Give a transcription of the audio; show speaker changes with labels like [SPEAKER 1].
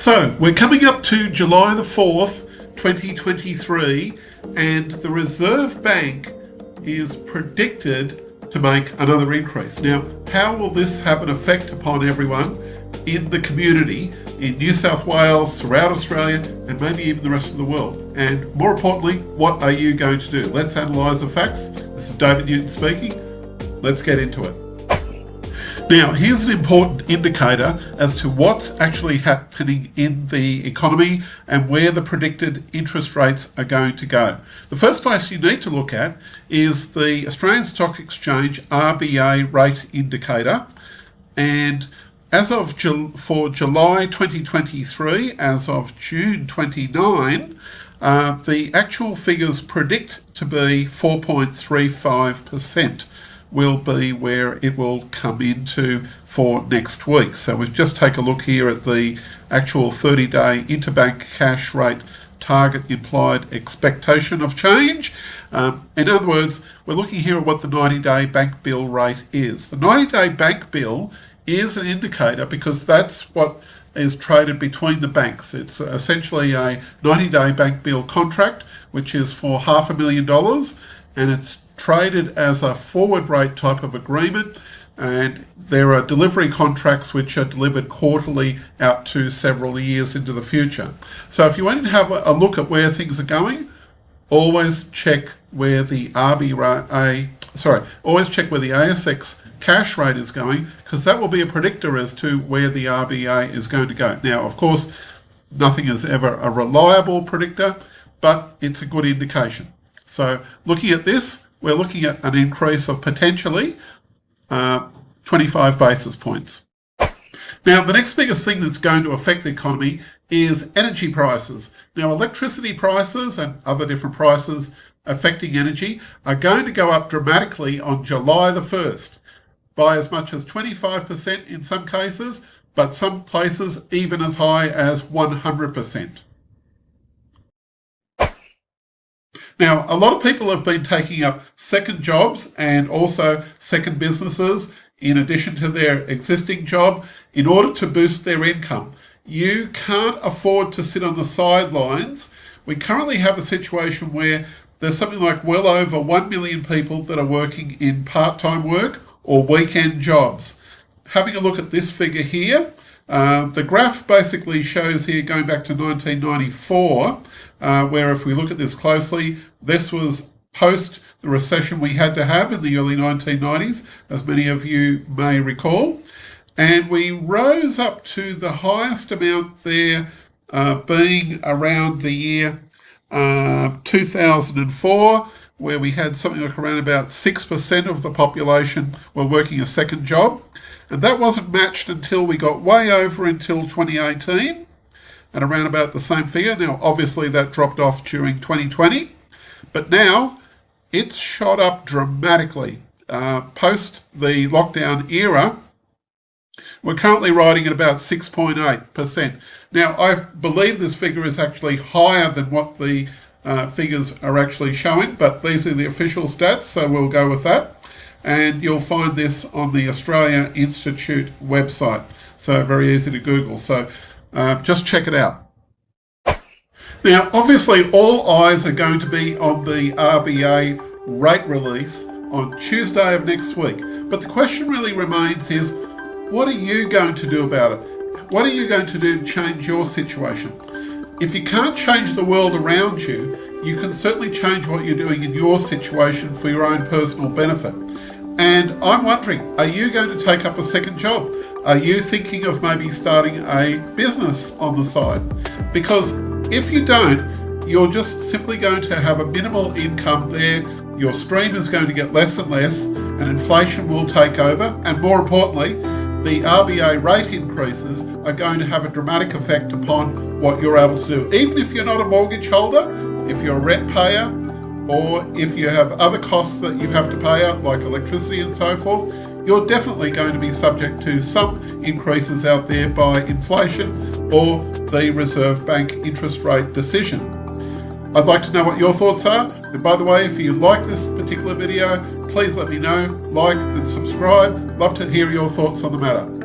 [SPEAKER 1] So we're coming up to July the 4th, 2023, and the Reserve Bank is predicted to make another increase. Now, how will this have an effect upon everyone in the community in New South Wales, throughout Australia, and maybe even the rest of the world? And more importantly, what are you going to do? Let's analyse the facts. This is David Newton speaking. Let's get into it. Now, here's an important indicator as to what's actually happening in the economy and where the predicted interest rates are going to go. The first place you need to look at is the Australian Stock Exchange RBA rate indicator. And as of for July 2023, as of June 29, the actual figures predict to be 4.35%. Will be where it will come into for next week. So we'll just take a look here at the actual 30-day interbank cash rate target implied expectation of change. In other words, we're looking here at what the 90-day bank bill rate is. The 90-day bank bill is an indicator because that's what is traded between the banks. It's essentially a 90-day bank bill contract, which is for $500,000, and it's traded as a forward rate type of agreement, and there are delivery contracts which are delivered quarterly out to several years into the future. So if you want to have a look at where things are going, always check where the ASX cash rate is going, because that will be a predictor as to where the RBA is going to go. Now, of course, nothing is ever a reliable predictor, but it's a good indication. So looking at this, we're looking at an increase of potentially 25 basis points. Now, the next biggest thing that's going to affect the economy is energy prices. Now, electricity prices and other different prices affecting energy are going to go up dramatically on July the 1st by as much as 25% in some cases, but some places even as high as 100%. Now, a lot of people have been taking up second jobs and also second businesses in addition to their existing job in order to boost their income. You can't afford to sit on the sidelines. We currently have a situation where there's something like well over 1 million people that are working in part-time work or weekend jobs. Having a look at this figure here, the graph basically shows here going back to 1994, where if we look at this closely, this was post the recession we had to have in the early 1990s, as many of you may recall. And we rose up to the highest amount there being around the year 2004, where we had something like around about 6% of the population were working a second job. And that wasn't matched until we got way over until 2018 at around about the same figure. Now, obviously that dropped off during 2020, but now it's shot up dramatically. Post the lockdown era, we're currently riding at about 6.8%. Now, I believe this figure is actually higher than what the figures are actually showing, but these are the official stats, so we'll go with that. And you'll find this on the Australia Institute website. So very easy to Google. So just check it out. Now, obviously, all eyes are going to be on the RBA rate release on Tuesday of next week. But the question really remains is, what are you going to do about it? What are you going to do to change your situation? If you can't change the world around you, you can certainly change what you're doing in your situation for your own personal benefit. And I'm wondering, are you going to take up a second job? Are you thinking of maybe starting a business on the side? Because if you don't, you're just simply going to have a minimal income there. Your stream is going to get less and less, and inflation will take over. And more importantly, the RBA rate increases are going to have a dramatic effect upon what you're able to do. Even if you're not a mortgage holder, if you're a rent payer, or if you have other costs that you have to pay out, like electricity and so forth, you're definitely going to be subject to some increases out there by inflation or the Reserve Bank interest rate decision. I'd like to know what your thoughts are. And by the way, if you like this particular video, please let me know, like and subscribe. Love to hear your thoughts on the matter.